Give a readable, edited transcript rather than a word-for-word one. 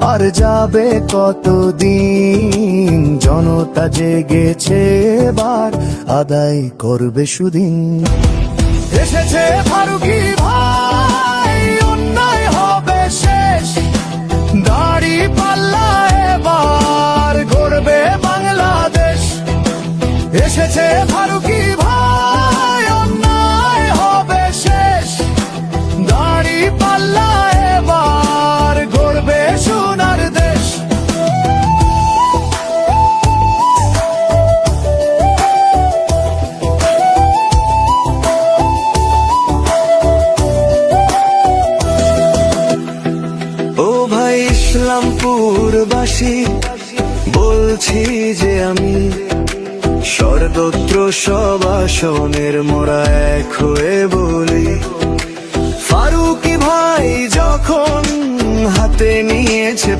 আর যাবে কতদিন, জনতা জেগেছে এবার, আদায় করবে সুদিন। এসেছে ফারুকী ভাই, অন্যায় হবে শেষ, দাড়ি পাল্লা এবার গড়বে বাংলাদেশ। এসেছে ফারুকী ভাই, অন্যায় হবে শেষ, দাড়ি পাল্লা এবার গড়বে সোনার দেশ। ও ভাই ইসলামপুরবাসী, বলছি যে আমি, সর্বত্র সব আসনের মোরা এক হয়ে বলি, ফারুকী ভাই যখন হাতে নিয়েছে